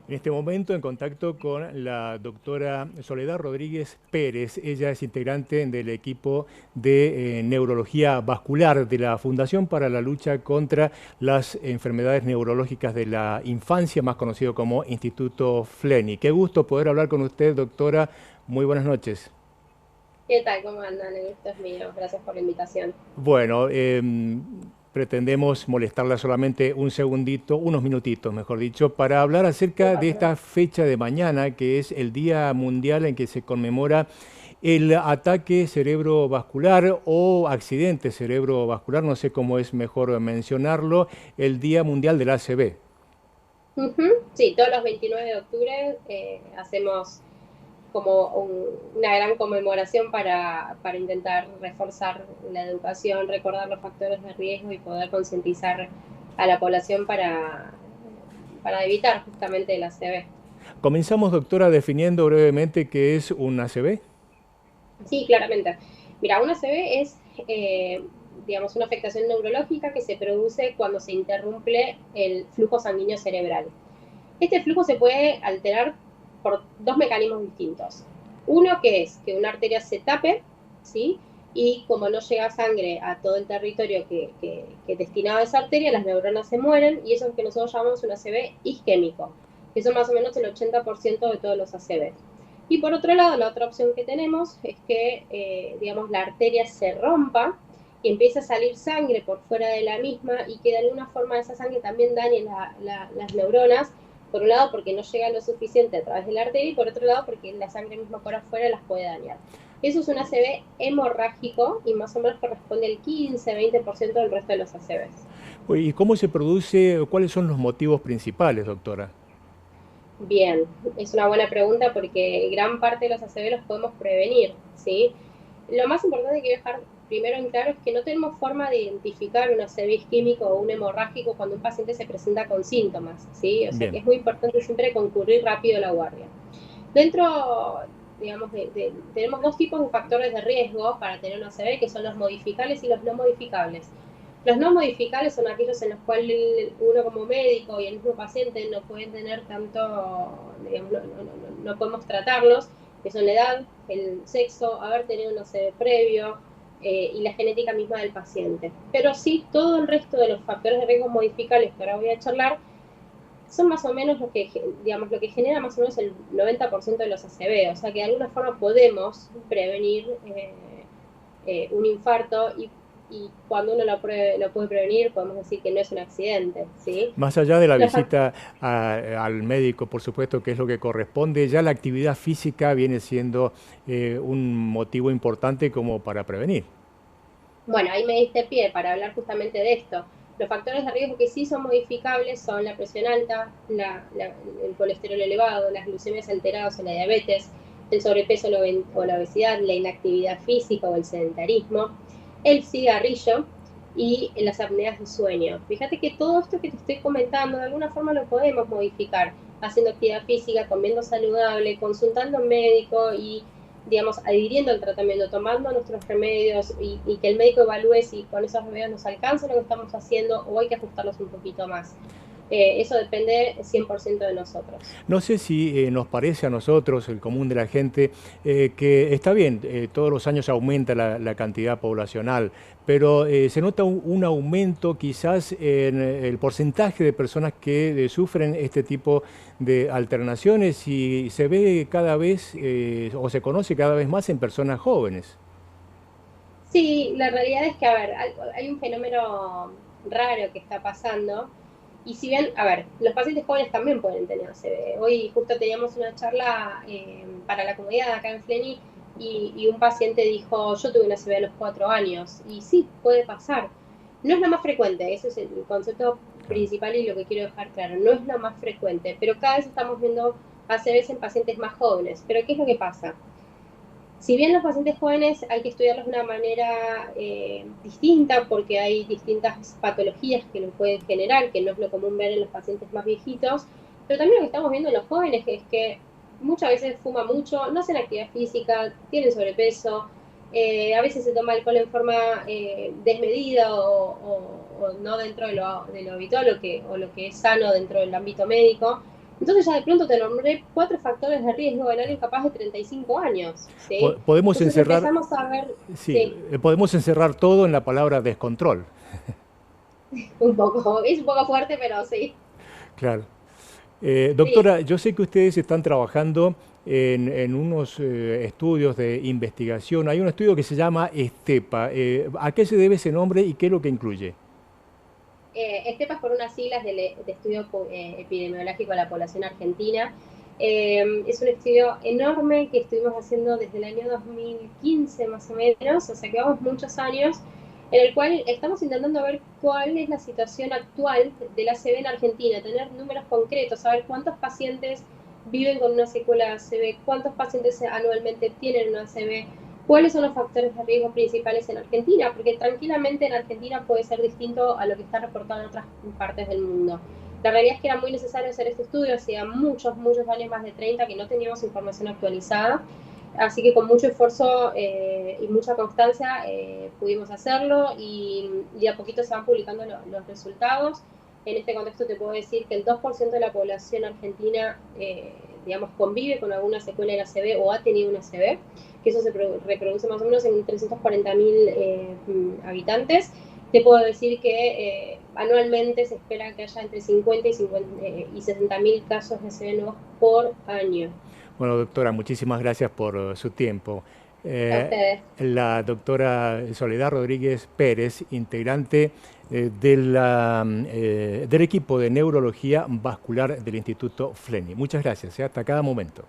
En este momento en contacto con la doctora Soledad Rodríguez Pérez. Ella es integrante del equipo de neurología vascular de la Fundación para la Lucha contra las Enfermedades Neurológicas de la Infancia, más conocido como Instituto FLENI. Qué gusto poder hablar con usted, doctora. Muy buenas noches. ¿Qué tal? ¿Cómo andan? El gusto es mío. Gracias por la invitación. Bueno, pretendemos molestarla solamente un segundito, unos minutitos, mejor dicho, para hablar No acerca de pasa nada. esta fecha de mañana, que es el Día Mundial en que se conmemora el ataque cerebrovascular o accidente cerebrovascular, no sé cómo es mejor mencionarlo, el Día Mundial del ACV. Ujú. Sí, todos los 29 de octubre hacemos como una gran conmemoración para intentar reforzar la educación, recordar los factores de riesgo y poder concientizar a la población para evitar justamente el ACV. Comenzamos, doctora, definiendo brevemente qué es un ACV. Sí, claramente. Mira, una ACV es, digamos, una afectación neurológica que se produce cuando se interrumpe el flujo sanguíneo cerebral. Este flujo se puede alterar por dos mecanismos distintos. Uno que es que una arteria se tape, ¿sí? Y como no llega sangre a todo el territorio que destinado a esa arteria, las neuronas se mueren y eso es lo que nosotros llamamos un ACV isquémico, que son más o menos el 80% de todos los ACV. Y por otro lado, la otra opción que tenemos es que, digamos, la arteria se rompa y empieza a salir sangre por fuera de la misma y que de alguna forma esa sangre también dañe las neuronas, por un lado porque no llega lo suficiente a través de la arteria y por otro lado porque la sangre misma por afuera las puede dañar. Eso es un ACV hemorrágico y más o menos corresponde al 15-20% del resto de los ACVs. ¿Y cómo se produce, cuáles son los motivos principales, doctora? Bien, es una buena pregunta porque gran parte de los ACV los podemos prevenir, ¿sí? Lo más importante que quiero dejar primero en claro es que no tenemos forma de identificar un ACV isquémico o un hemorrágico cuando un paciente se presenta con síntomas, ¿sí? O sea que Bien. es muy importante siempre concurrir rápido a la guardia. Dentro, digamos, tenemos dos tipos de factores de riesgo para tener un ACV, que son los modificables y los no modificables. Los no modificables son aquellos en los cuales uno como médico y el mismo paciente no pueden tener tanto, digamos, no podemos tratarlos, que son la edad, el sexo, haber tenido un ACV previo y la genética misma del paciente. Pero sí, todo el resto de los factores de riesgo modificables que ahora voy a charlar son más o menos lo que, digamos, lo que genera más o menos el 90% de los ACV, o sea que de alguna forma podemos prevenir un infarto y cuando uno lo puede prevenir podemos decir que no es un accidente, ¿sí? Más allá de la Los, visita al médico, por supuesto, que es lo que corresponde, ya la actividad física viene siendo un motivo importante como para prevenir. Bueno, ahí me diste pie para hablar justamente de esto. Los factores de riesgo que sí son modificables son la presión alta, el colesterol elevado, las glucemias alteradas o la diabetes, el sobrepeso o la obesidad, la inactividad física o el sedentarismo, el cigarrillo y las apneas de sueño. Fíjate que todo esto que te estoy comentando de alguna forma lo podemos modificar haciendo actividad física, comiendo saludable, consultando a un médico y digamos, adhiriendo al tratamiento, tomando nuestros remedios y que el médico evalúe si con esos remedios nos alcanza lo que estamos haciendo o hay que ajustarlos un poquito más. Eso depende 100% de nosotros. No sé si nos parece a nosotros, el común de la gente, que está bien, todos los años aumenta la cantidad poblacional, pero se nota un aumento quizás en el porcentaje de personas que sufren este tipo de alternaciones y se ve cada vez o se conoce cada vez más en personas jóvenes. Sí, la realidad es que, a ver, hay un fenómeno raro que está pasando. Y si bien, a ver, los pacientes jóvenes también pueden tener ACV. Hoy justo teníamos una charla para la comunidad acá en Fleni y un paciente dijo, yo tuve una ACV a los 4 años. Y sí, puede pasar. No es lo más frecuente, ese es el concepto Claro. principal y lo que quiero dejar claro. No es lo más frecuente, pero cada vez estamos viendo ACVs en pacientes más jóvenes. Pero ¿qué es lo que pasa? Si bien los pacientes jóvenes hay que estudiarlos de una manera distinta porque hay distintas patologías que lo pueden generar, que no es lo común ver en los pacientes más viejitos, pero también lo que estamos viendo en los jóvenes es que muchas veces fuman mucho, no hacen actividad física, tienen sobrepeso, a veces se toma alcohol en forma desmedida o no dentro de lo habitual o lo que es sano dentro del ámbito médico. Entonces ya de pronto te nombré 4 factores de riesgo en alguien capaz de 35 años, ¿sí? Podemos Entonces encerrar, empezamos a ver, sí, sí, podemos encerrar todo en la palabra descontrol. un poco, es un poco fuerte, pero sí, Claro. sí. Doctora, yo sé que ustedes están trabajando en unos estudios de investigación. Hay un estudio que se llama ESTEPA. ¿A qué se debe ese nombre y qué es lo que incluye? Estepas por unas siglas de estudio epidemiológico de la población argentina. Es un estudio enorme que estuvimos haciendo desde el año 2015 más o menos, o sea que vamos muchos años, en el cual estamos intentando ver cuál es la situación actual del ACV en Argentina, tener números concretos, saber cuántos pacientes viven con una secuela de ACV, cuántos pacientes anualmente tienen una ACV, cuáles son los factores de riesgo principales en Argentina, porque tranquilamente en Argentina puede ser distinto a lo que está reportado en otras partes del mundo. La realidad es que era muy necesario hacer este estudio, hacía muchos, muchos años, más de 30, que no teníamos información actualizada, así que con mucho esfuerzo y mucha constancia pudimos hacerlo y a poquito se van publicando los resultados. En este contexto te puedo decir que el 2% de la población argentina, digamos, convive con alguna secuela de la ACV o ha tenido una ACV, que eso se reproduce más o menos en 340.000 habitantes. Te puedo decir que anualmente se espera que haya entre 50 y 60.000 casos de ACV nuevos por año. Bueno, doctora, muchísimas gracias por su tiempo. A Eh, ustedes. la doctora Soledad Rodríguez Pérez, integrante del equipo de neurología vascular del Instituto FLENI. Muchas gracias, hasta cada momento.